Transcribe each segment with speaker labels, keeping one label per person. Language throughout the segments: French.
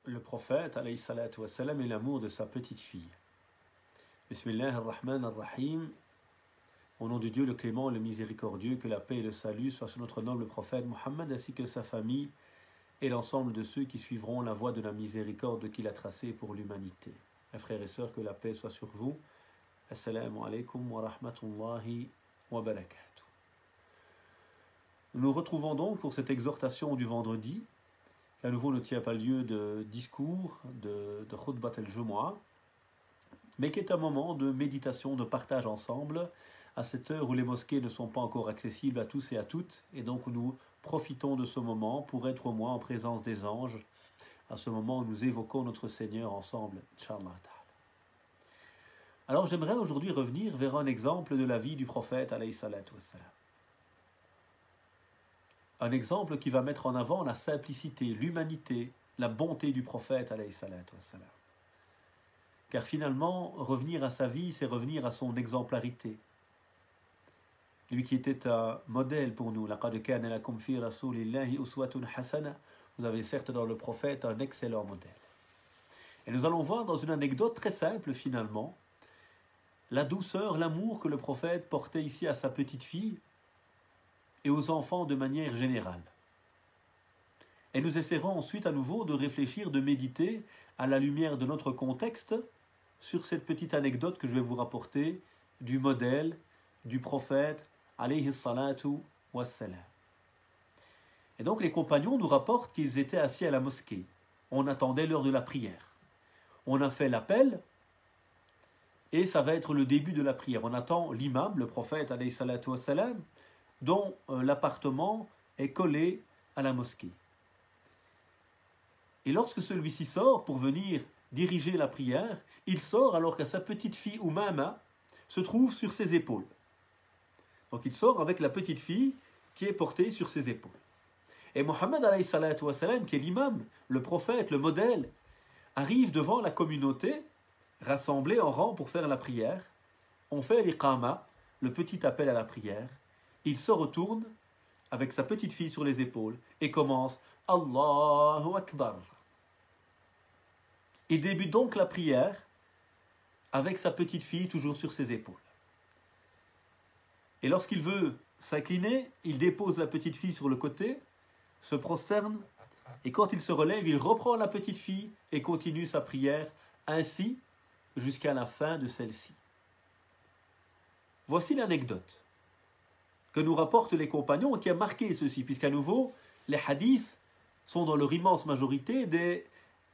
Speaker 1: le prophète alayhi salatu wassalam et l'amour de sa petite fille. Bismillah ar-Rahman ar-Rahim. Au nom de Dieu le clément, le miséricordieux, que la paix et le salut soient sur notre noble prophète Mohammed ainsi que sa famille et l'ensemble de ceux qui suivront la voie de la miséricorde qu'il a tracée pour l'humanité. Mes frères et sœurs, que la paix soit sur vous. Assalamu alaikum wa rahmatullahi wa barakatuh. Nous nous retrouvons donc pour cette exhortation du vendredi, qui à nouveau ne tient pas lieu de discours, de khutbat al-Jumu'ah, mais qui est un moment de méditation, de partage ensemble, à cette heure où les mosquées ne sont pas encore accessibles à tous et à toutes, et donc nous profitons de ce moment pour être au moins en présence des anges, à ce moment où nous évoquons notre Seigneur ensemble, Inch'Allah. Alors j'aimerais aujourd'hui revenir vers un exemple de la vie du prophète, alayhi salatu wassalam. Un exemple qui va mettre en avant la simplicité, l'humanité, la bonté du prophète, alayhi salatu wassalam. Car finalement, revenir à sa vie, c'est revenir à son exemplarité. Lui qui était un modèle pour nous. لَقَدْ كَانَ لَكُمْ فِي رَسُولِ اللَّهِ أُسْوَةٌ حَسَنَةٌ. Vous avez certes dans le prophète un excellent modèle. Et nous allons voir dans une anecdote très simple finalement, la douceur, l'amour que le prophète portait ici à sa petite fille et aux enfants de manière générale. Et nous essaierons ensuite à nouveau de réfléchir, de méditer à la lumière de notre contexte sur cette petite anecdote que je vais vous rapporter du modèle du prophète alayhi salatu wassalam. Et donc les compagnons nous rapportent qu'ils étaient assis à la mosquée. On attendait l'heure de la prière. On a fait l'appel et ça va être le début de la prière. On attend l'imam, le prophète alayhi salatu wassalam, dont l'appartement est collé à la mosquée. Et lorsque celui-ci sort pour venir diriger la prière, il sort alors que sa petite fille Umama se trouve sur ses épaules. Donc il sort avec la petite fille qui est portée sur ses épaules. Et Mohammed alayhi salatu wassalam, qui est l'imam, le prophète, le modèle, arrive devant la communauté rassemblée en rang pour faire la prière. On fait l'iqama, le petit appel à la prière. Il se retourne avec sa petite fille sur les épaules et commence Allahu Akbar. Il débute donc la prière avec sa petite fille toujours sur ses épaules. Et lorsqu'il veut s'incliner, il dépose la petite fille sur le côté, se prosterne, et quand il se relève, il reprend la petite fille et continue sa prière ainsi jusqu'à la fin de celle-ci. Voici l'anecdote que nous rapportent les compagnons qui a marqué ceci, puisqu'à nouveau, les hadiths sont dans leur immense majorité des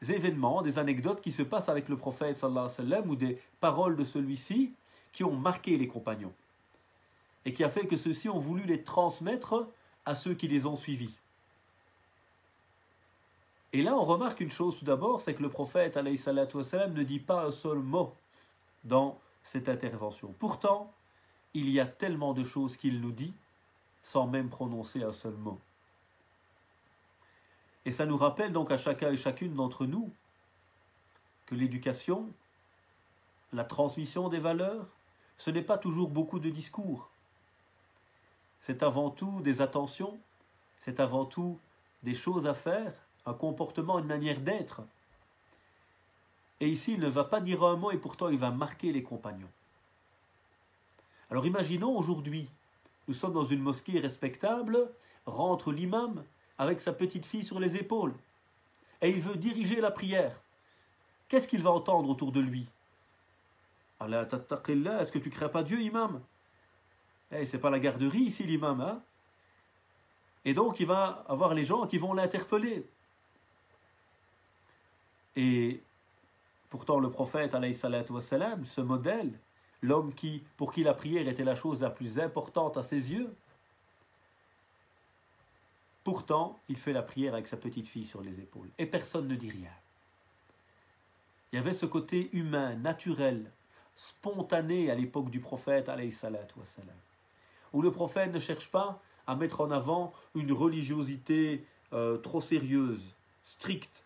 Speaker 1: événements, des anecdotes qui se passent avec le prophète sallallahu alayhi wa sallam ou des paroles de celui-ci qui ont marqué les compagnons et qui a fait que ceux-ci ont voulu les transmettre à ceux qui les ont suivis. Et là, on remarque une chose tout d'abord, c'est que le prophète alayhi salatu wa sallam ne dit pas un seul mot dans cette intervention. Pourtant, il y a tellement de choses qu'il nous dit sans même prononcer un seul mot. Et ça nous rappelle donc à chacun et chacune d'entre nous que l'éducation, la transmission des valeurs, ce n'est pas toujours beaucoup de discours. C'est avant tout des attentions, c'est avant tout des choses à faire, un comportement, une manière d'être. Et ici, il ne va pas dire un mot et pourtant il va marquer les compagnons. Alors imaginons aujourd'hui, nous sommes dans une mosquée respectable, rentre l'imam avec sa petite fille sur les épaules et il veut diriger la prière. Qu'est-ce qu'il va entendre autour de lui? Allah tattaqillah, est-ce que tu ne crains pas Dieu, imam? C'est pas la garderie ici, l'imam. Hein? Et donc il va avoir les gens qui vont l'interpeller. Et pourtant le prophète, alayhi salatu wassalam, ce modèle, l'homme pour qui la prière était la chose la plus importante à ses yeux, pourtant, il fait la prière avec sa petite fille sur les épaules. Et personne ne dit rien. Il y avait ce côté humain, naturel, spontané à l'époque du prophète, alayhi salatu wassalam, où le prophète ne cherche pas à mettre en avant une religiosité trop sérieuse, stricte.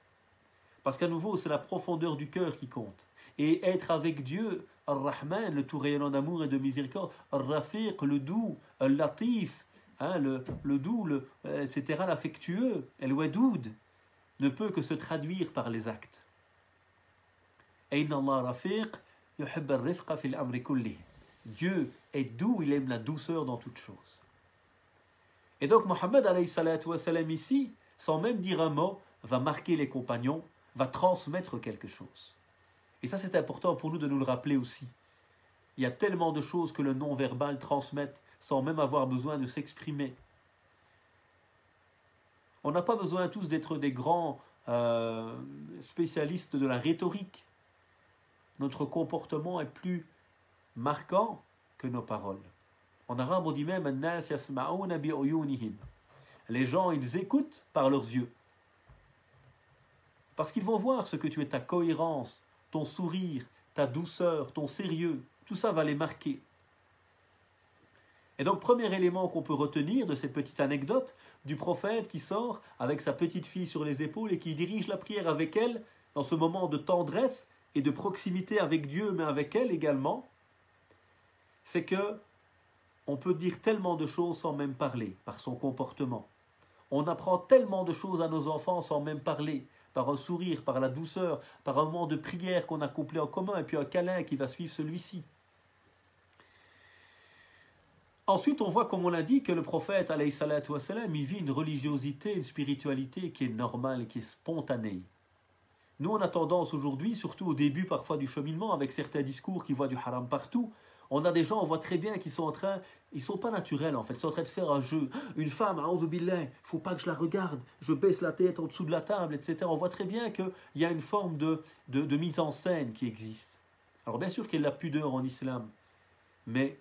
Speaker 1: Parce qu'à nouveau, c'est la profondeur du cœur qui compte. Et être avec Dieu, Ar-Rahman, le tout rayonnant d'amour et de miséricorde, Ar-Rafiq, le doux, Al-Latif, hein, le doux, etc., l'affectueux, El-Wadoud, ne peut que se traduire par les actes. Dieu est doux, il aime la douceur dans toutes choses. Et donc Mohammed alayhi salatu wa salam ici, sans même dire un mot, va marquer les compagnons, va transmettre quelque chose. Et ça c'est important pour nous de nous le rappeler aussi. Il y a tellement de choses que le non-verbal transmet sans même avoir besoin de s'exprimer. On n'a pas besoin tous d'être des grands spécialistes de la rhétorique. Notre comportement est plus marquant que nos paroles. En arabe, on dit même les gens, ils écoutent par leurs yeux. Parce qu'ils vont voir ce que tu es, ta cohérence, ton sourire, ta douceur, ton sérieux. Tout ça va les marquer. Et donc, premier élément qu'on peut retenir de cette petite anecdote du prophète qui sort avec sa petite fille sur les épaules et qui dirige la prière avec elle dans ce moment de tendresse et de proximité avec Dieu, mais avec elle également, c'est que on peut dire tellement de choses sans même parler, par son comportement. On apprend tellement de choses à nos enfants sans même parler, par un sourire, par la douceur, par un moment de prière qu'on a couplé en commun, et puis un câlin qui va suivre celui-ci. Ensuite, on voit, comme on l'a dit, que le prophète, alayhi salatu wassalam, il vit une religiosité, une spiritualité qui est normale, qui est spontanée. Nous, on a tendance aujourd'hui, surtout au début parfois du cheminement, avec certains discours qui voient du haram partout, on a des gens, on voit très bien qu'ils sont en train, ils sont pas naturels en fait, ils sont en train de faire un jeu. Une femme, a'oudhu billah, il faut pas que je la regarde, je baisse la tête en dessous de la table, etc. On voit très bien qu'il y a une forme de mise en scène qui existe. Alors bien sûr qu'il y a de la pudeur en islam, mais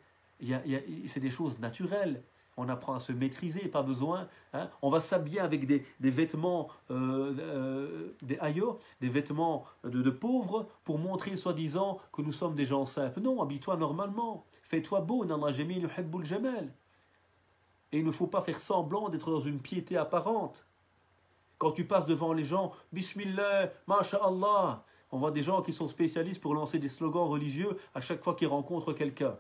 Speaker 1: c'est des choses naturelles. On apprend à se maîtriser, pas besoin. Hein. On va s'habiller avec des vêtements, des ayos, des vêtements de pauvres pour montrer soi-disant que nous sommes des gens simples. Non, habille-toi normalement. Fais-toi beau. Et il ne faut pas faire semblant d'être dans une piété apparente. Quand tu passes devant les gens, Bismillah, Masha'Allah. On voit des gens qui sont spécialistes pour lancer des slogans religieux à chaque fois qu'ils rencontrent quelqu'un.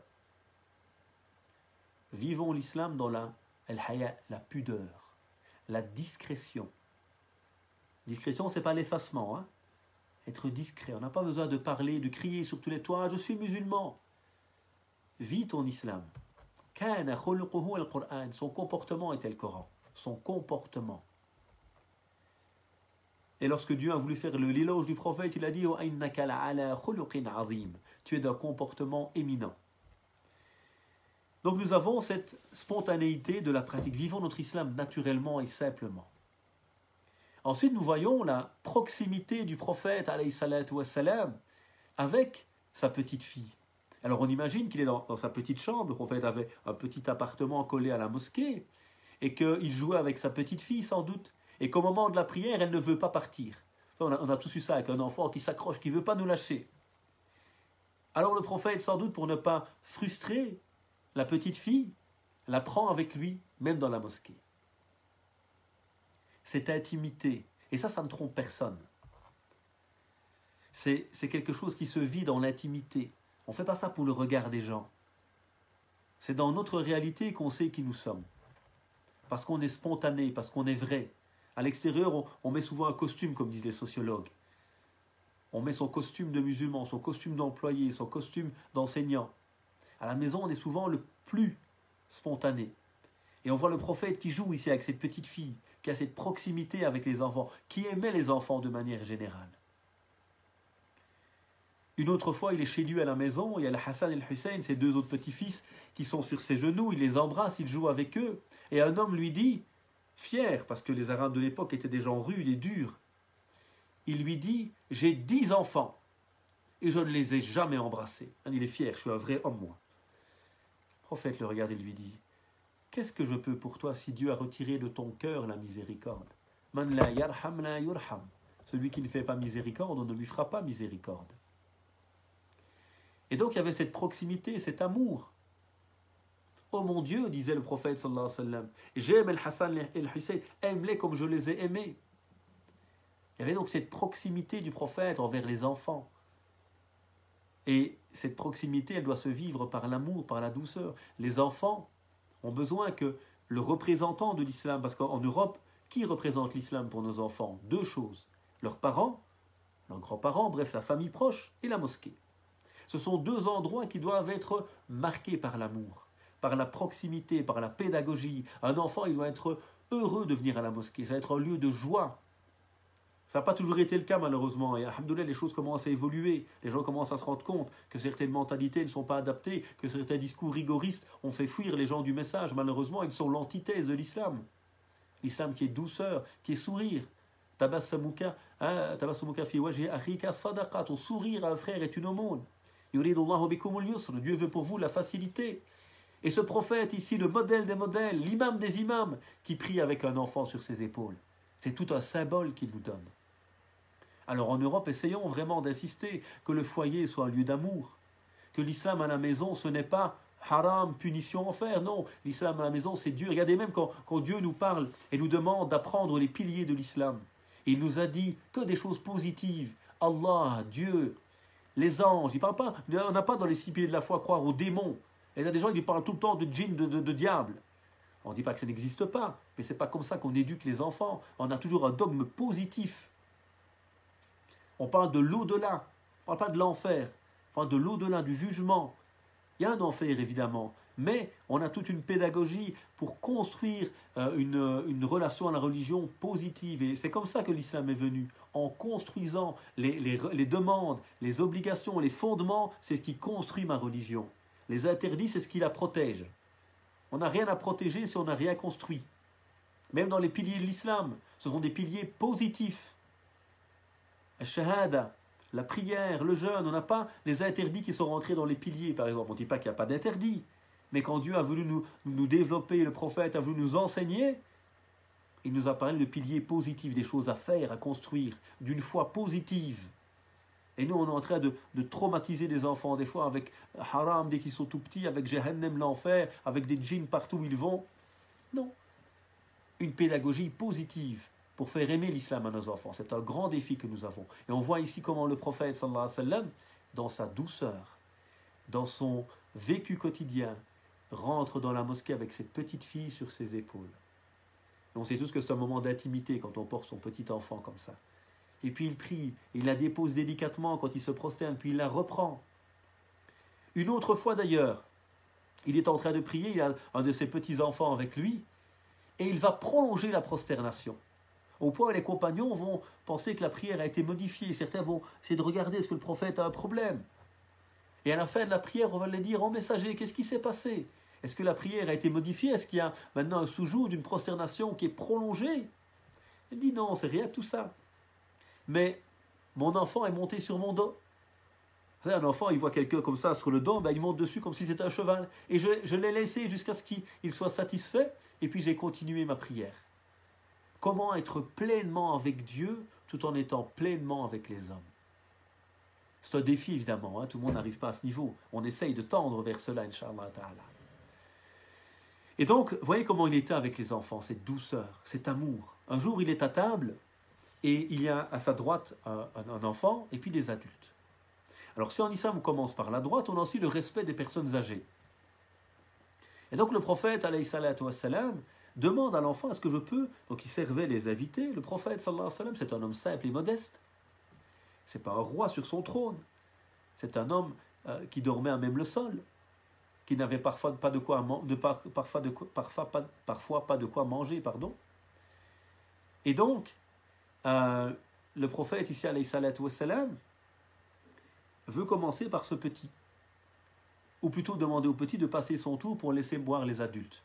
Speaker 1: Vivons l'islam dans la pudeur, la discrétion. Discrétion, ce n'est pas l'effacement. Hein? Être discret. On n'a pas besoin de parler, de crier sur tous les toits. Je suis musulman. Vis ton islam. Son comportement était le Coran. Son comportement. Et lorsque Dieu a voulu faire l'éloge du prophète, il a dit tu es d'un comportement éminent. Donc nous avons cette spontanéité de la pratique. Vivons notre islam naturellement et simplement. Ensuite, nous voyons la proximité du prophète, alayhi salatu wassalam, avec sa petite fille. Alors on imagine qu'il est dans sa petite chambre, le prophète avait un petit appartement collé à la mosquée, et qu'il jouait avec sa petite fille sans doute, et qu'au moment de la prière, elle ne veut pas partir. On a tous eu ça avec un enfant qui s'accroche, qui ne veut pas nous lâcher. Alors le prophète, sans doute pour ne pas frustrer la petite fille, la prend avec lui, même dans la mosquée. Cette intimité, et ça ne trompe personne. C'est quelque chose qui se vit dans l'intimité. On ne fait pas ça pour le regard des gens. C'est dans notre réalité qu'on sait qui nous sommes. Parce qu'on est spontané, parce qu'on est vrai. À l'extérieur, on met souvent un costume, comme disent les sociologues. On met son costume de musulman, son costume d'employé, son costume d'enseignant. À la maison, on est souvent le plus spontané. Et on voit le prophète qui joue ici avec cette petite fille, qui a cette proximité avec les enfants, qui aimait les enfants de manière générale. Une autre fois, il est chez lui à la maison, il y a le Hassan et le Hussein, ses deux autres petits-fils, qui sont sur ses genoux, il les embrasse, il joue avec eux. Et un homme lui dit, fier, parce que les Arabes de l'époque étaient des gens rudes et durs, il lui dit, j'ai 10 enfants, et je ne les ai jamais embrassés. Il est fier, je suis un vrai homme, moi. Le prophète le regarde et lui dit, qu'est-ce que je peux pour toi si Dieu a retiré de ton cœur la miséricorde? Man la yarham la yurham. Celui qui ne fait pas miséricorde, on ne lui fera pas miséricorde. Et donc il y avait cette proximité, cet amour. Oh mon Dieu, disait le prophète sallallahu alayhi wa sallam, j'aime el Hassan et le Hussein, aime-les comme je les ai aimés. Il y avait donc cette proximité du prophète envers les enfants. Et cette proximité, elle doit se vivre par l'amour, par la douceur. Les enfants ont besoin que le représentant de l'islam, parce qu'en Europe, Qui représente l'islam pour nos enfants? Deux choses. Leurs parents, leurs grands-parents, bref, la famille proche et la mosquée. Ce sont deux endroits qui doivent être marqués par l'amour, par la proximité, par la pédagogie. Un enfant, il doit être heureux de venir à la mosquée. Ça va être un lieu de joie. Ça n'a pas toujours été le cas malheureusement. Et alhamdoulilah, les choses commencent à évoluer. Les gens commencent à se rendre compte que certaines mentalités ne sont pas adaptées, que certains discours rigoristes ont fait fuir les gens du message. Malheureusement, ils sont l'antithèse de l'islam. L'islam qui est douceur, qui est sourire. Tabassamuka fi wajhi akhika sadaqa. Ton sourire à un frère est une aumône. Yuridullahu bikumul yusr. Dieu veut pour vous la facilité. Et ce prophète ici, le modèle des modèles, l'imam des imams, qui prie avec un enfant sur ses épaules. C'est tout un symbole qu'il nous donne. Alors en Europe, essayons vraiment d'insister que le foyer soit un lieu d'amour, que l'islam à la maison, ce n'est pas haram, punition, enfer, non. L'islam à la maison, c'est Dieu. Regardez même quand Dieu nous parle et nous demande d'apprendre les piliers de l'islam. Il nous a dit que des choses positives. Allah, Dieu, les anges. Il parle pas, on n'a pas dans les 6 piliers de la foi croire aux démons. Et il y a des gens qui parlent tout le temps de djinn, de diable. On ne dit pas que ça n'existe pas, mais ce n'est pas comme ça qu'on éduque les enfants. On a toujours un dogme positif. On parle de l'au-delà, on ne parle pas de l'enfer, on parle de l'au-delà, du jugement. Il y a un enfer évidemment, mais on a toute une pédagogie pour construire une relation à la religion positive. Et c'est comme ça que l'islam est venu, en construisant les demandes, les obligations, les fondements, c'est ce qui construit ma religion. Les interdits, c'est ce qui la protège. On n'a rien à protéger si on n'a rien construit. Même dans les piliers de l'islam, ce sont des piliers positifs. La shahada, la prière, le jeûne, on n'a pas les interdits qui sont rentrés dans les piliers, par exemple. On ne dit pas qu'il n'y a pas d'interdits. Mais quand Dieu a voulu nous développer, le prophète a voulu nous enseigner, il nous a parlé de piliers positifs, des choses à faire, à construire, d'une foi positive. Et nous, on est en train de traumatiser les enfants, des fois avec haram dès qu'ils sont tout petits, avec Jahannam, l'enfer, avec des djinns partout où ils vont. Non. Une pédagogie positive pour faire aimer l'islam à nos enfants. C'est un grand défi que nous avons. Et on voit ici comment le prophète, sallallahu alayhi wa sallam, dans sa douceur, dans son vécu quotidien, rentre dans la mosquée avec ses petites filles sur ses épaules. Et on sait tous que c'est un moment d'intimité quand on porte son petit enfant comme ça. Et puis il prie, il la dépose délicatement quand il se prosterne, puis il la reprend. Une autre fois d'ailleurs, il est en train de prier, il a un de ses petits-enfants avec lui, et il va prolonger la prosternation. Au point où les compagnons vont penser que la prière a été modifiée. Certains vont essayer de regarder est-ce que le prophète a un problème. Et à la fin de la prière, on va lui dire « Oh messager, qu'est-ce qui s'est passé? Est-ce que la prière a été modifiée? Est-ce qu'il y a maintenant un sous-jour d'une prosternation qui est prolongée ?» Il dit « Non, c'est rien de tout ça. Mais mon enfant est monté sur mon dos. » Un enfant, il voit quelqu'un comme ça sur le dos, ben, il monte dessus comme si c'était un cheval. Et je l'ai laissé jusqu'à ce qu'il soit satisfait, et puis j'ai continué ma prière. Comment être pleinement avec Dieu tout en étant pleinement avec les hommes? C'est un défi évidemment, hein, tout le monde n'arrive pas à ce niveau. On essaye de tendre vers cela, Inch'Allah Ta'ala. Et donc, voyez comment il était avec les enfants, cette douceur, cet amour. Un jour, il est à table, et il y a à sa droite un enfant, et puis des adultes. Alors si en islam on commence par la droite, on a aussi le respect des personnes âgées. Et donc le prophète, alayhi salatu wassalam, demande à l'enfant, est-ce que je peux, donc il servait les invités, le prophète, sallallahu alayhi wa sallam, c'est un homme simple et modeste. C'est pas un roi sur son trône. C'est un homme qui dormait à même le sol, qui n'avait parfois pas de quoi manger, pardon. Et donc, le prophète ici, alayhi salatu wassalam, veut commencer par ce petit. Ou plutôt demander au petit de passer son tour pour laisser boire les adultes.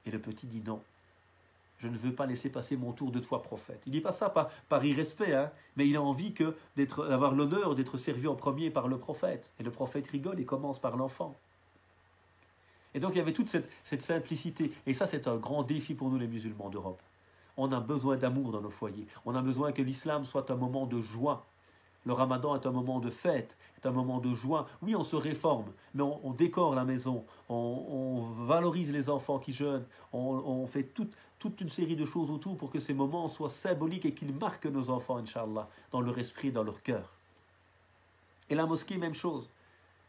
Speaker 1: Et le petit dit non. Je ne veux pas laisser passer mon tour de toi, prophète. Il ne dit pas ça par irrespect, hein, mais il a envie d'avoir l'honneur d'être servi en premier par le prophète. Et le prophète rigole et commence par l'enfant. Et donc il y avait toute cette simplicité. Et ça, c'est un grand défi pour nous les musulmans d'Europe. On a besoin d'amour dans nos foyers. On a besoin que l'islam soit un moment de joie. Le ramadan est un moment de fête, est un moment de joie. Oui, on se réforme, mais on décore la maison, on valorise les enfants qui jeûnent, on fait toute une série de choses autour pour que ces moments soient symboliques et qu'ils marquent nos enfants, Inch'Allah, dans leur esprit, dans leur cœur. Et la mosquée, même chose.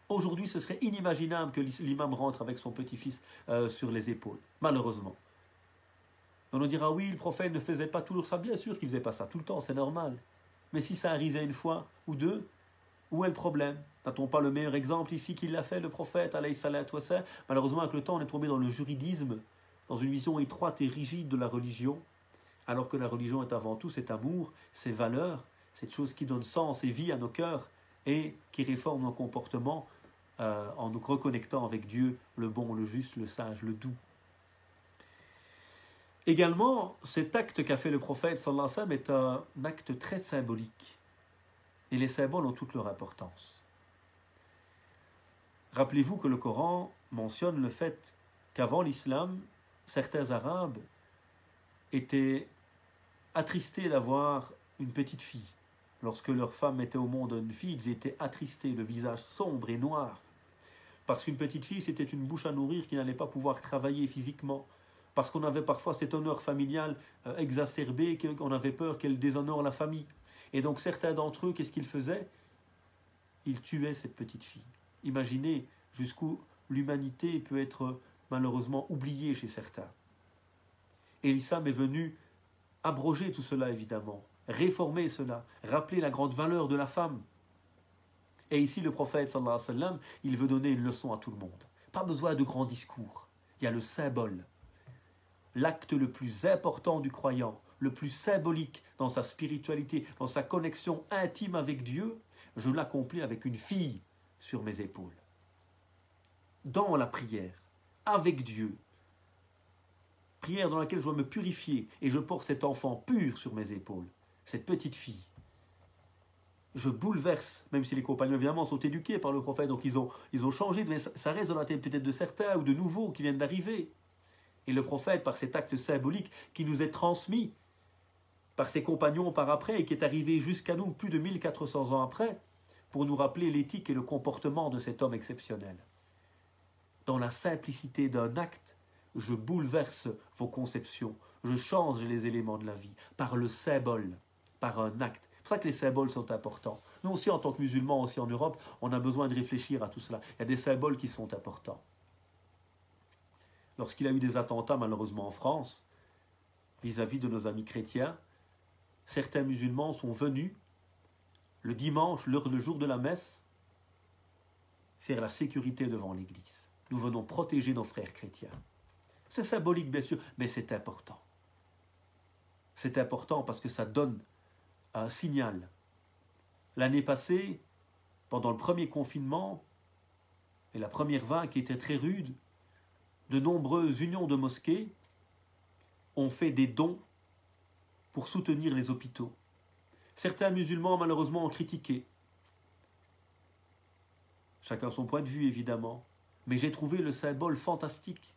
Speaker 1: Aujourd'hui, ce serait inimaginable que l'imam rentre avec son petit-fils sur les épaules, malheureusement. On nous dira, oui, le prophète ne faisait pas toujours ça. Bien sûr qu'il ne faisait pas ça tout le temps, c'est normal. Mais si ça arrivait une fois ou deux, où est le problème? N'a-t-on pas le meilleur exemple ici qu'il l'a fait, le prophète, alayhi salatu wassalam? Malheureusement, avec le temps, on est tombé dans le juridisme, dans une vision étroite et rigide de la religion, alors que la religion est avant tout cet amour, ces valeurs, cette chose qui donne sens et vie à nos cœurs et qui réforme nos comportements en nous reconnectant avec Dieu, le bon, le juste, le sage, le doux. Également, cet acte qu'a fait le prophète sallallahu alayhi wa sallam est un acte très symbolique. Et les symboles ont toute leur importance. Rappelez-vous que le Coran mentionne le fait qu'avant l'islam, certains Arabes étaient attristés d'avoir une petite fille. Lorsque leur femme mettait au monde une fille, ils étaient attristés, le visage sombre et noir. Parce qu'une petite fille, c'était une bouche à nourrir qui n'allait pas pouvoir travailler physiquement. Parce qu'on avait parfois cet honneur familial exacerbé, qu'on avait peur qu'elle déshonore la famille. Et donc certains d'entre eux, qu'est-ce qu'ils faisaient? Ils tuaient cette petite fille. Imaginez jusqu'où l'humanité peut être malheureusement oubliée chez certains. Et l'islam est venu abroger tout cela, évidemment, réformer cela, rappeler la grande valeur de la femme. Et ici, le prophète, sallallahu alayhi wa sallam, il veut donner une leçon à tout le monde. Pas besoin de grands discours. Il y a le symbole. L'acte le plus important du croyant, le plus symbolique dans sa spiritualité, dans sa connexion intime avec Dieu, je l'accomplis avec une fille sur mes épaules. Dans la prière, avec Dieu. Prière dans laquelle je dois me purifier et je porte cet enfant pur sur mes épaules, cette petite fille. Je bouleverse, même si les compagnons évidemment sont éduqués par le prophète, donc ils ont changé, mais ça reste dans la tête peut-être de certains ou de nouveaux qui viennent d'arriver. Et le prophète, par cet acte symbolique qui nous est transmis par ses compagnons par après et qui est arrivé jusqu'à nous plus de 1400 ans après, pour nous rappeler l'éthique et le comportement de cet homme exceptionnel. Dans la simplicité d'un acte, je bouleverse vos conceptions, je change les éléments de la vie par le symbole, par un acte. C'est pour ça que les symboles sont importants. Nous aussi, en tant que musulmans, aussi en Europe, on a besoin de réfléchir à tout cela. Il y a des symboles qui sont importants. Lorsqu'il y a eu des attentats, malheureusement en France, vis-à-vis de nos amis chrétiens, certains musulmans sont venus, le dimanche, le jour de la messe, faire la sécurité devant l'église. Nous venons protéger nos frères chrétiens. C'est symbolique, bien sûr, mais c'est important. C'est important parce que ça donne un signal. L'année passée, pendant le premier confinement, et la première vague qui était très rude, de nombreuses unions de mosquées ont fait des dons pour soutenir les hôpitaux. Certains musulmans, malheureusement, ont critiqué. Chacun son point de vue, évidemment. Mais j'ai trouvé le symbole fantastique.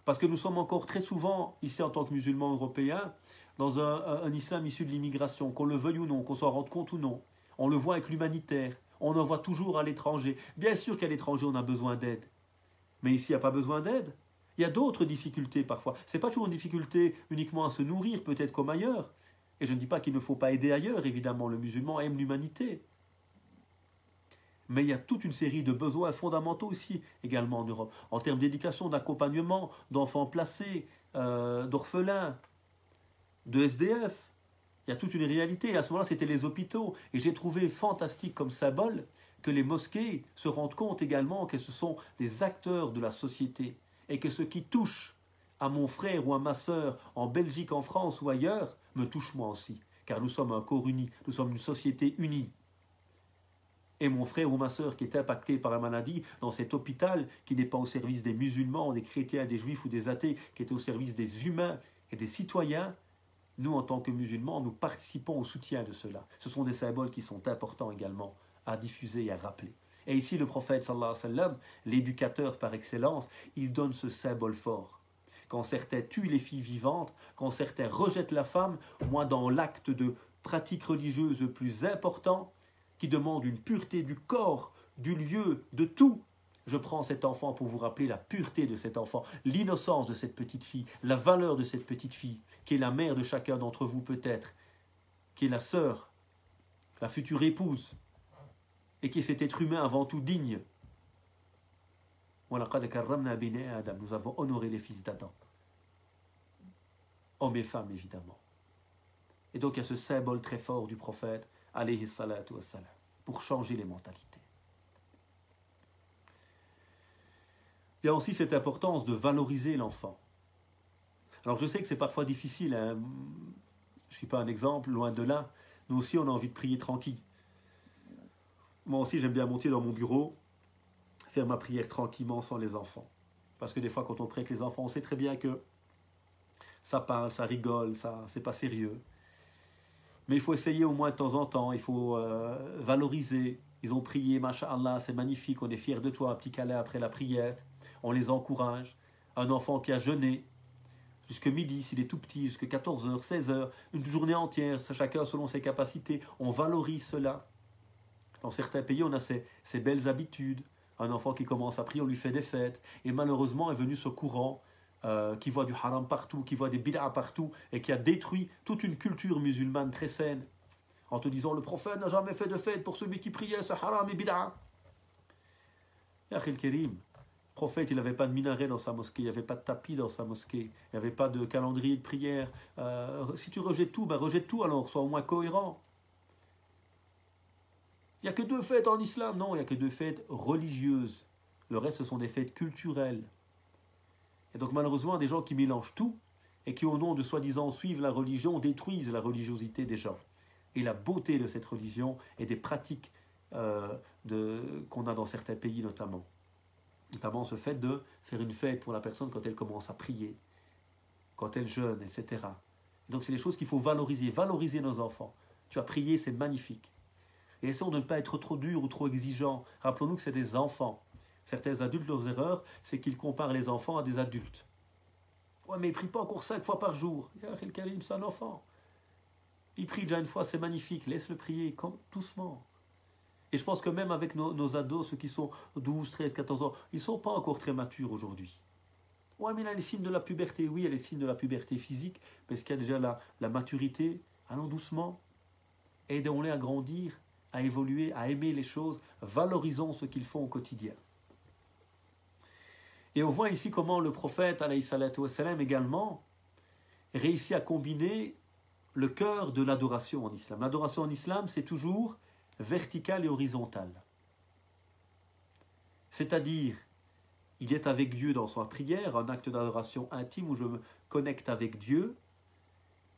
Speaker 1: Parce que nous sommes encore très souvent, ici en tant que musulmans européens, dans un islam issu de l'immigration, qu'on le veuille ou non, qu'on s'en rende compte ou non. On le voit avec l'humanitaire. On en voit toujours à l'étranger. Bien sûr qu'à l'étranger, on a besoin d'aide. Mais ici, il n'y a pas besoin d'aide. Il y a d'autres difficultés parfois. Ce n'est pas toujours une difficulté uniquement à se nourrir, peut-être comme ailleurs. Et je ne dis pas qu'il ne faut pas aider ailleurs, évidemment. Le musulman aime l'humanité. Mais il y a toute une série de besoins fondamentaux aussi, également en Europe. En termes d'éducation, d'accompagnement, d'enfants placés, d'orphelins, de SDF. Il y a toute une réalité. Et à ce moment-là, c'était les hôpitaux. Et j'ai trouvé fantastique comme symbole que les mosquées se rendent compte également que ce sont des acteurs de la société et que ce qui touche à mon frère ou à ma sœur en Belgique, en France ou ailleurs, me touche moi aussi. Car nous sommes un corps uni, nous sommes une société unie. Et mon frère ou ma sœur qui est impacté par la maladie dans cet hôpital qui n'est pas au service des musulmans, des chrétiens, des juifs ou des athées, qui est au service des humains et des citoyens, nous en tant que musulmans, nous participons au soutien de cela. Ce sont des symboles qui sont importants également à diffuser et à rappeler. Et ici, le prophète, sallallahu alayhi wa sallam, l'éducateur par excellence, il donne ce symbole fort. Quand certains tuent les filles vivantes, quand certains rejettent la femme, moi, dans l'acte de pratique religieuse le plus important, qui demande une pureté du corps, du lieu, de tout, je prends cet enfant pour vous rappeler la pureté de cet enfant, l'innocence de cette petite fille, la valeur de cette petite fille, qui est la mère de chacun d'entre vous peut-être, qui est la sœur, la future épouse, et qui est cet être humain avant tout digne. Nous avons honoré les fils d'Adam. hommes et femmes évidemment. Et donc il y a ce symbole très fort du prophète, alayhi salatu wassalam, pour changer les mentalités. Il y a aussi cette importance de valoriser l'enfant. Alors je sais que c'est parfois difficile, hein. Je ne suis pas un exemple, loin de là. Nous aussi on a envie de prier tranquille. Moi aussi j'aime bien monter dans mon bureau, faire ma prière tranquillement sans les enfants. Parce que des fois quand on prie avec les enfants, on sait très bien que ça parle, ça rigole, ça, c'est pas sérieux. Mais il faut essayer au moins de temps en temps, il faut valoriser. Ils ont prié, masha'Allah, c'est magnifique, on est fiers de toi, un petit câlin après la prière. On les encourage. Un enfant qui a jeûné jusqu'à midi, s'il est tout petit, jusqu'à 14h, 16h, une journée entière, chacun selon ses capacités, on valorise cela. Dans certains pays, on a ces belles habitudes. Un enfant qui commence à prier, on lui fait des fêtes. Et malheureusement est venu ce courant qui voit du haram partout, qui voit des bid'a partout, et qui a détruit toute une culture musulmane très saine, en te disant le prophète n'a jamais fait de fête pour celui qui priait, c'est haram et bid'a. Ya Akhil Karim, le prophète, il n'avait pas de minaret dans sa mosquée, il n'y avait pas de tapis dans sa mosquée, il n'y avait pas de calendrier de prière. Si tu rejettes tout, ben rejette tout alors, sois au moins cohérent. Il n'y a que 2 fêtes en islam. Non, il n'y a que 2 fêtes religieuses. Le reste, ce sont des fêtes culturelles. Et donc malheureusement, des gens qui mélangent tout et qui, au nom de soi-disant suivre la religion, détruisent la religiosité des gens. Et la beauté de cette religion et des pratiques qu'on a dans certains pays notamment. Notamment ce fait de faire une fête pour la personne quand elle commence à prier, quand elle jeûne, etc. Donc c'est des choses qu'il faut valoriser nos enfants. Tu as prié, c'est magnifique. Et essayons de ne pas être trop dur ou trop exigeant. Rappelons-nous que c'est des enfants. Certains adultes, leurs erreurs, c'est qu'ils comparent les enfants à des adultes. Ouais, mais il ne prie pas encore 5 fois par jour. Ya Akhil Karim, c'est un enfant. Il prie déjà une fois, c'est magnifique. Laisse-le prier, doucement. Et je pense que même avec nos ados, ceux qui sont 12, 13, 14 ans, ils ne sont pas encore très matures aujourd'hui. Ouais, mais il y a les signes de la puberté. Oui, il y a les signes de la puberté physique, parce qu'il y a déjà la maturité. Allons doucement. Aidons-les à grandir, à évoluer, à aimer les choses. Valorisons ce qu'ils font au quotidien. Et on voit ici comment le prophète, alayhi salatu wassalam, également réussit à combiner le cœur de l'adoration en islam. L'adoration en islam, c'est toujours vertical et horizontal. C'est-à-dire, il est avec Dieu dans sa prière, un acte d'adoration intime où je me connecte avec Dieu,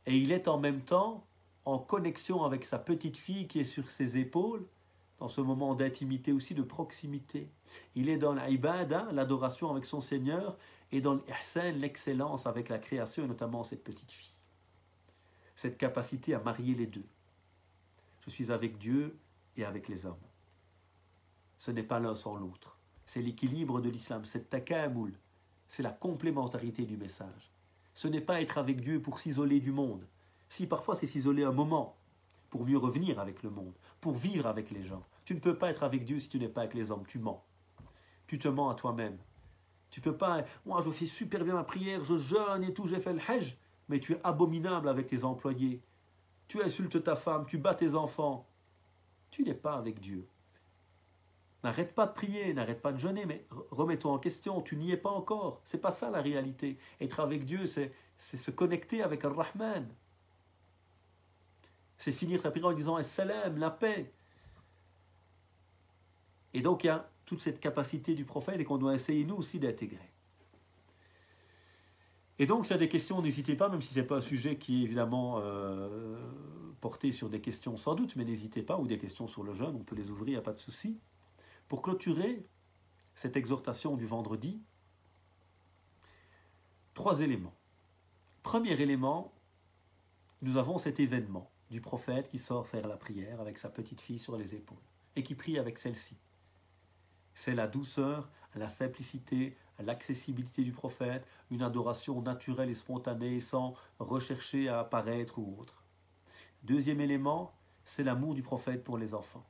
Speaker 1: et il est en même temps en connexion avec sa petite fille qui est sur ses épaules, dans ce moment d'intimité aussi, de proximité. Il est dans l'ibada, l'adoration avec son Seigneur, et dans l'ihsan, l'excellence avec la création, et notamment cette petite fille. Cette capacité à marier les deux. Je suis avec Dieu et avec les hommes. Ce n'est pas l'un sans l'autre. C'est l'équilibre de l'islam, c'est takamul, c'est la complémentarité du message. Ce n'est pas être avec Dieu pour s'isoler du monde. Si parfois c'est s'isoler un moment, pour mieux revenir avec le monde, pour vivre avec les gens. Tu ne peux pas être avec Dieu si tu n'es pas avec les hommes, tu mens. Tu te mens à toi-même. Tu peux pas, moi je fais super bien ma prière, je jeûne et tout, j'ai fait le hajj, mais tu es abominable avec tes employés. Tu insultes ta femme, tu bats tes enfants. Tu n'es pas avec Dieu. N'arrête pas de prier, n'arrête pas de jeûner, mais remets-toi en question, tu n'y es pas encore. C'est pas ça la réalité. Être avec Dieu, c'est se connecter avec Ar-Rahman. C'est finir ta prière en disant As-Salam, la paix. Et donc il y a toute cette capacité du prophète et qu'on doit essayer nous aussi d'intégrer. Et donc, s'il y a des questions, n'hésitez pas, même si ce n'est pas un sujet qui est évidemment porté sur des questions sans doute, mais n'hésitez pas, ou des questions sur le jeûne, on peut les ouvrir, il n'y a pas de souci. Pour clôturer cette exhortation du vendredi, 3 éléments. Premier élément, nous avons cet événement du prophète qui sort faire la prière avec sa petite fille sur les épaules et qui prie avec celle-ci. C'est la douceur, la simplicité, l'accessibilité du prophète, une adoration naturelle et spontanée sans rechercher à apparaître ou autre. Deuxième élément, c'est l'amour du prophète pour les enfants,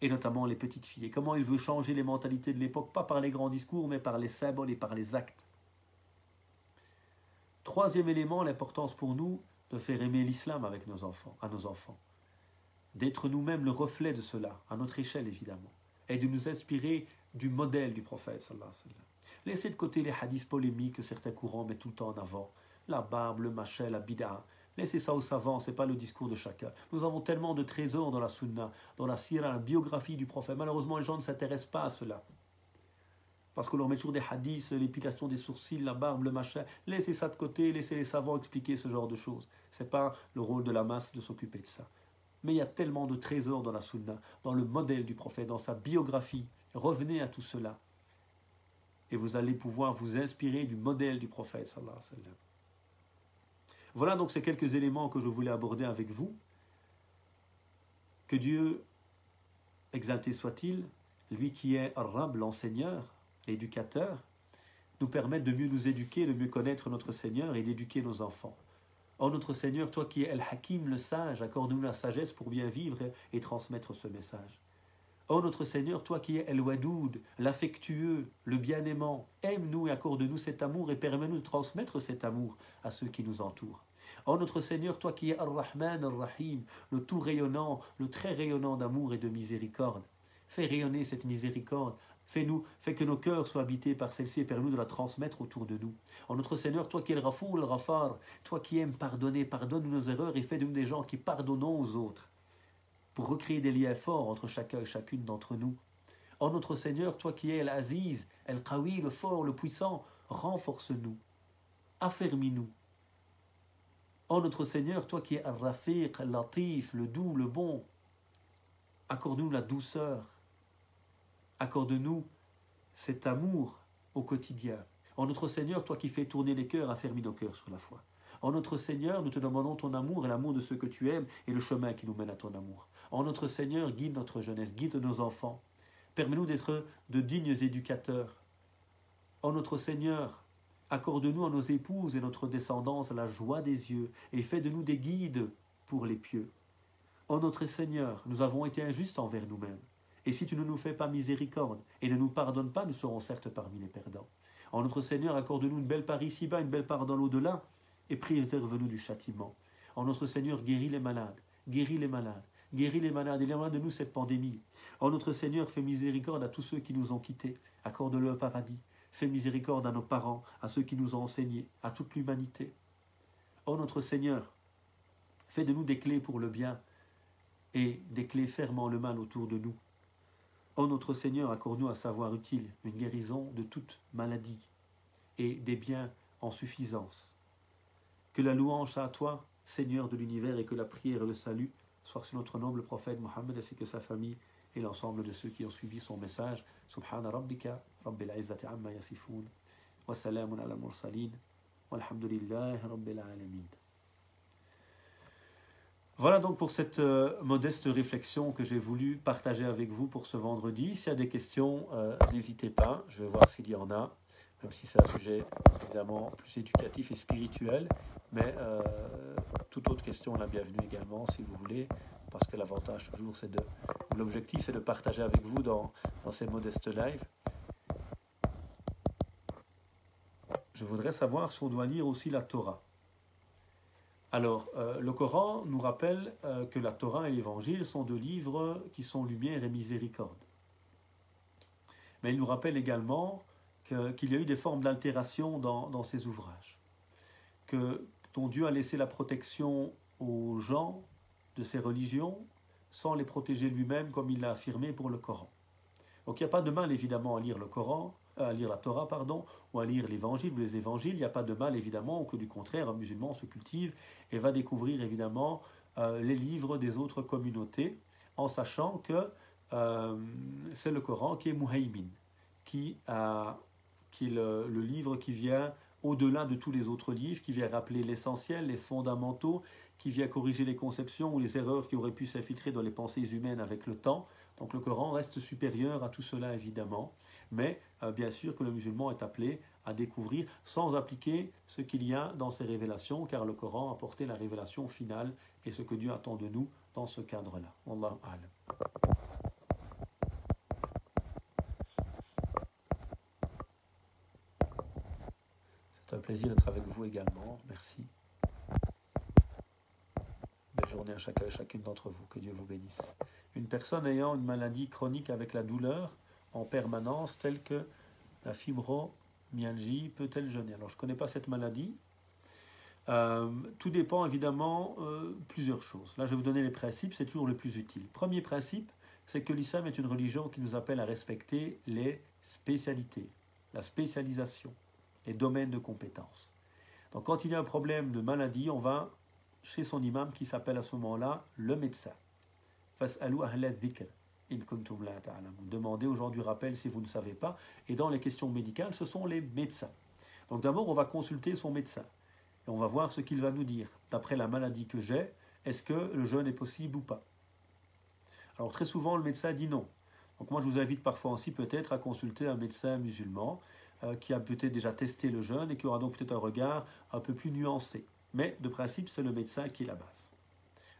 Speaker 1: et notamment les petites filles. Et comment il veut changer les mentalités de l'époque, pas par les grands discours, mais par les symboles et par les actes. Troisième élément, l'importance pour nous de faire aimer l'islam avec nos enfants, à nos enfants. D'être nous-mêmes le reflet de cela, à notre échelle évidemment, et de nous inspirer du modèle du prophète sallallahu alayhi wa sallam. Laissez de côté les hadiths polémiques que certains courants mettent tout le temps en avant. La barbe, le machet, la bid'a. Laissez ça aux savants, ce n'est pas le discours de chacun. Nous avons tellement de trésors dans la sunna, dans la sira, la biographie du prophète. Malheureusement, les gens ne s'intéressent pas à cela. Parce qu'on leur met toujours des hadiths, l'épilation des sourcils, la barbe, le machin. Laissez ça de côté, laissez les savants expliquer ce genre de choses. Ce n'est pas le rôle de la masse de s'occuper de ça. Mais il y a tellement de trésors dans la sunna, dans le modèle du prophète, dans sa biographie. Revenez à tout cela. Et vous allez pouvoir vous inspirer du modèle du prophète, sallallahu alayhi wa sallam. Voilà donc ces quelques éléments que je voulais aborder avec vous. Que Dieu, exalté soit-il, lui qui est Ar-Rab, l'enseigneur, l'éducateur, nous permette de mieux nous éduquer, de mieux connaître notre Seigneur et d'éduquer nos enfants. Oh notre Seigneur, toi qui es El-Hakim, le sage, accorde-nous la sagesse pour bien vivre et transmettre ce message. Oh notre Seigneur, toi qui es El-Wadoud, l'affectueux, le bien-aimant, aime-nous et accorde-nous cet amour et permets-nous de transmettre cet amour à ceux qui nous entourent. Oh notre Seigneur, toi qui es Ar-Rahman, Ar-Rahim, le tout rayonnant, le très rayonnant d'amour et de miséricorde, fais rayonner cette miséricorde. Fais que nos cœurs soient habités par celle-ci et permets-nous de la transmettre autour de nous. En notre Seigneur, toi qui es le Rafour, le Rafar, toi qui aimes pardonner, pardonne nos erreurs et fais de nous des gens qui pardonnons aux autres, pour recréer des liens forts entre chacun et chacune d'entre nous. En notre Seigneur, toi qui es l'Aziz, El-Qawi, le fort, le puissant, renforce-nous, affermis-nous. En notre Seigneur, toi qui es Al-Rafiq, Al-Latif, le doux, le bon, accorde-nous la douceur. Accorde-nous cet amour au quotidien. En notre Seigneur, toi qui fais tourner les cœurs, affermis nos cœurs sur la foi. En notre Seigneur, nous te demandons ton amour et l'amour de ceux que tu aimes et le chemin qui nous mène à ton amour. En notre Seigneur, guide notre jeunesse, guide nos enfants. Permets-nous d'être de dignes éducateurs. En notre Seigneur, accorde-nous à nos épouses et notre descendance la joie des yeux et fais de nous des guides pour les pieux. En notre Seigneur, nous avons été injustes envers nous-mêmes. Et si tu ne nous fais pas miséricorde et ne nous pardonnes pas, nous serons certes parmi les perdants. En notre Seigneur, accorde-nous une belle part ici-bas, une belle part dans l'au-delà, et préserve-nous du châtiment. En notre Seigneur, guéris les malades, guéris les malades, guéris les malades, et éloigne de nous cette pandémie. En notre Seigneur, fais miséricorde à tous ceux qui nous ont quittés, accorde-le au paradis. Fais miséricorde à nos parents, à ceux qui nous ont enseignés, à toute l'humanité. En notre Seigneur, fais de nous des clés pour le bien, et des clés fermant le mal autour de nous. Ô notre Seigneur, accorde-nous un savoir utile, une guérison de toute maladie et des biens en suffisance. Que la louange à toi, Seigneur de l'univers, et que la prière et le salut soient sur notre noble prophète Mohammed ainsi que sa famille et l'ensemble de ceux qui ont suivi son message. Subhana rabbika, rabbil izzati amma yasifoun, wa salamun ala mursalin, walhamdulillahi rabbil alamin. Voilà donc pour cette modeste réflexion que j'ai voulu partager avec vous pour ce vendredi. S'il y a des questions, n'hésitez pas, je vais voir s'il y en a, même si c'est un sujet évidemment plus éducatif et spirituel, mais toute autre question est la bienvenue également si vous voulez, parce que l'avantage toujours c'est l'objectif c'est de partager avec vous dans ces modestes lives. Je voudrais savoir si on doit lire aussi la Torah. Alors, le Coran nous rappelle que la Torah et l'Évangile sont deux livres qui sont lumière et miséricorde. Mais il nous rappelle également qu'il y a eu des formes d'altération dans ces ouvrages, dont Dieu a laissé la protection aux gens de ces religions sans les protéger lui-même comme il l'a affirmé pour le Coran. Donc il n'y a pas de mal évidemment à lire le Coran, à lire la Torah, ou à lire l'Évangile ou les Évangiles. Il n'y a pas de mal évidemment, ou que du contraire, un musulman se cultive et va découvrir évidemment les livres des autres communautés, en sachant que c'est le Coran qui est Muhaymin, qui est le livre qui vient au-delà de tous les autres livres, qui vient rappeler l'essentiel, les fondamentaux, qui vient corriger les conceptions ou les erreurs qui auraient pu s'infiltrer dans les pensées humaines avec le temps. Donc le Coran reste supérieur à tout cela évidemment, mais bien sûr que le musulman est appelé à découvrir sans appliquer ce qu'il y a dans ces révélations, car le Coran a apporté la révélation finale et ce que Dieu attend de nous dans ce cadre-là. Wallahu a'lam. C'est un plaisir d'être avec vous également, merci. Belle journée à chacun et chacune d'entre vous, que Dieu vous bénisse. Une personne ayant une maladie chronique avec la douleur en permanence, telle que la fibromyalgie, peut-elle jeûner? Alors je ne connais pas cette maladie. Tout dépend évidemment plusieurs choses. Là, je vais vous donner les principes, c'est toujours le plus utile. Premier principe, c'est que l'islam est une religion qui nous appelle à respecter les spécialités, la spécialisation, les domaines de compétences. Donc quand il y a un problème de maladie, on va chez son imam qui s'appelle à ce moment-là le médecin. Fas'alou ahla dhikr in kuntum la ta'lamun. Demandez aux gens du rappel si vous ne savez pas. Et dans les questions médicales, ce sont les médecins. Donc d'abord, on va consulter son médecin. Et on va voir ce qu'il va nous dire. D'après la maladie que j'ai, est-ce que le jeûne est possible ou pas? Alors très souvent, le médecin dit non. Donc moi, je vous invite parfois aussi peut-être à consulter un médecin musulman qui a peut-être déjà testé le jeûne et qui aura donc peut-être un regard un peu plus nuancé. Mais de principe, c'est le médecin qui est la base.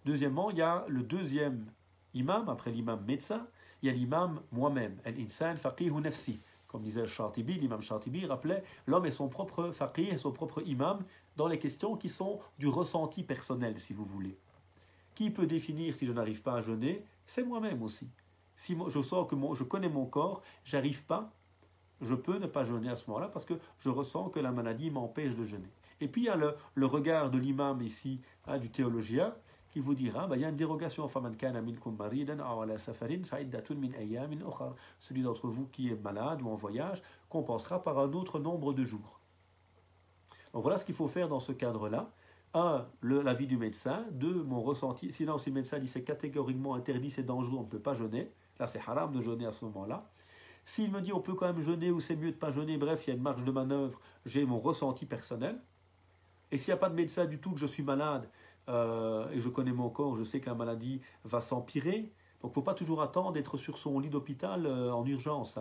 Speaker 1: Deuxièmement, il y a le deuxième imam, après l'imam médecin, il y a l'imam moi-même, al-insan faqihu nafsi. Comme disait Shatibi, l'imam Shatibi rappelait, l'homme est son propre faqih et son propre imam dans les questions qui sont du ressenti personnel, si vous voulez. Qui peut définir si je n'arrive pas à jeûner? C'est moi-même aussi. Si je sens que je connais mon corps, j'arrive pas, je peux ne pas jeûner à ce moment-là parce que je ressens que la maladie m'empêche de jeûner. Et puis il y a le regard de l'imam ici, du théologien, qui vous dira, il y a une dérogation. Celui d'entre vous qui est malade ou en voyage compensera par un autre nombre de jours. Donc voilà ce qu'il faut faire dans ce cadre-là. Un, l'avis du médecin. Deux, mon ressenti. Sinon, si le médecin dit c'est catégoriquement interdit, c'est dangereux, on ne peut pas jeûner. Là, c'est haram de jeûner à ce moment-là. S'il me dit on peut quand même jeûner ou c'est mieux de ne pas jeûner, bref, il y a une marge de manœuvre, j'ai mon ressenti personnel. Et s'il n'y a pas de médecin du tout, que je suis malade, et je connais mon corps, je sais que la maladie va s'empirer, donc il ne faut pas toujours attendre d'être sur son lit d'hôpital en urgence.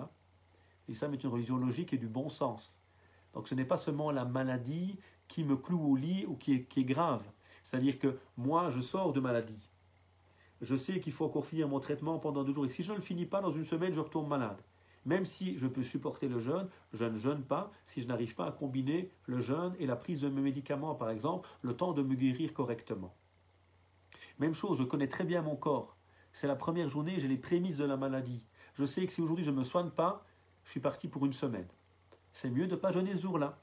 Speaker 1: L'islam est une religion logique et du bon sens. Donc ce n'est pas seulement la maladie qui me cloue au lit ou qui est grave. C'est-à-dire que moi, je sors de maladie. Je sais qu'il faut encore finir mon traitement pendant 2 jours. Et si je ne le finis pas, dans une semaine, je retombe malade. Même si je peux supporter le jeûne, je ne jeûne pas si je n'arrive pas à combiner le jeûne et la prise de mes médicaments, par exemple, le temps de me guérir correctement. Même chose, je connais très bien mon corps. C'est la première journée, j'ai les prémices de la maladie. Je sais que si aujourd'hui je ne me soigne pas, je suis parti pour une semaine. C'est mieux de ne pas jeûner ce jour-là.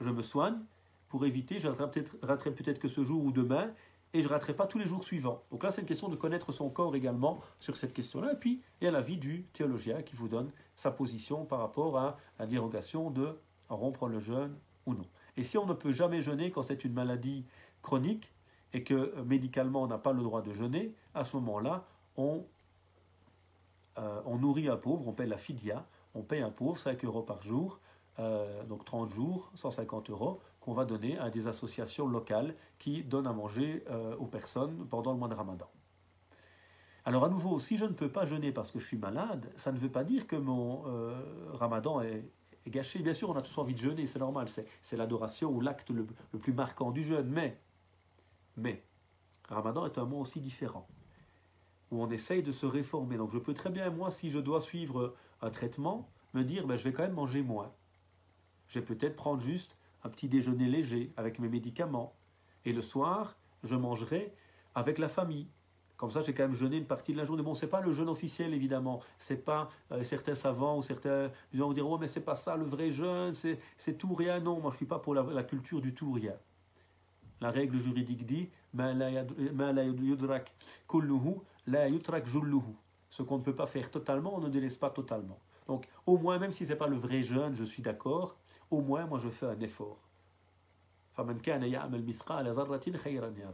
Speaker 1: Je me soigne pour éviter, je raterai peut-être que ce jour ou demain, et je ne raterai pas tous les jours suivants. Donc là, c'est une question de connaître son corps également sur cette question-là. Et puis, il y a l'avis du théologien qui vous donne sa position par rapport à la dérogation de rompre le jeûne ou non. Et si on ne peut jamais jeûner quand c'est une maladie chronique et que médicalement on n'a pas le droit de jeûner, à ce moment-là, on nourrit un pauvre, on paie la fidya, on paye un pauvre 5 € par jour, donc 30 jours, 150 €, qu'on va donner à des associations locales qui donnent à manger aux personnes pendant le mois de Ramadan. Alors à nouveau, si je ne peux pas jeûner parce que je suis malade, ça ne veut pas dire que mon Ramadan est gâché. Bien sûr, on a tous envie de jeûner, c'est normal, c'est l'adoration ou l'acte le plus marquant du jeûne, mais Ramadan est un mois aussi différent, où on essaye de se réformer. Donc je peux très bien, moi, si je dois suivre un traitement, me dire, je vais quand même manger moins. Je vais peut-être prendre juste un petit déjeuner léger avec mes médicaments. Et le soir, je mangerai avec la famille. Comme ça, j'ai quand même jeûné une partie de la journée. Bon, ce n'est pas le jeûne officiel, évidemment. Ce n'est pas certains savants ou certains vont dire, oh, mais ce n'est pas ça le vrai jeûne, c'est tout rien. Non, moi, je ne suis pas pour la culture du tout rien. La règle juridique dit, ma la yudrak kulluhu, la yutrak julluhu. Ce qu'on ne peut pas faire totalement, on ne délaisse pas totalement. Donc, au moins, même si ce n'est pas le vrai jeûne, je suis d'accord, au moins, moi, je fais un effort.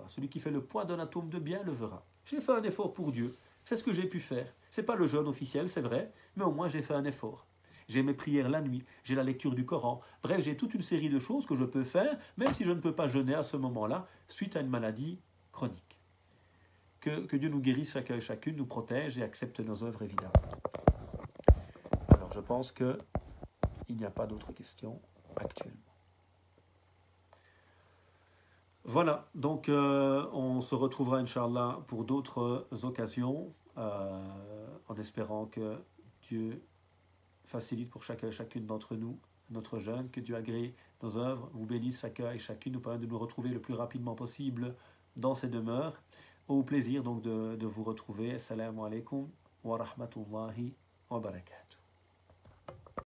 Speaker 1: Celui qui fait le poids d'un atome de bien le verra. J'ai fait un effort pour Dieu. C'est ce que j'ai pu faire. Ce n'est pas le jeûne officiel, c'est vrai, mais au moins j'ai fait un effort. J'ai mes prières la nuit, j'ai la lecture du Coran. Bref, j'ai toute une série de choses que je peux faire, même si je ne peux pas jeûner à ce moment-là, suite à une maladie chronique. Que Dieu nous guérisse chacun et chacune, nous protège et accepte nos œuvres, évidemment. Alors, je pense qu'il n'y a pas d'autres questions actuellement. Voilà, donc on se retrouvera, Inch'Allah, pour d'autres occasions, en espérant que Dieu facilite pour chacun et chacune d'entre nous notre jeûne, que Dieu agrée nos œuvres, vous bénisse chacun et chacune, nous permette de nous retrouver le plus rapidement possible dans ces demeures. Au plaisir donc de vous retrouver. Assalamu alaikum wa rahmatullahi wa barakatuh.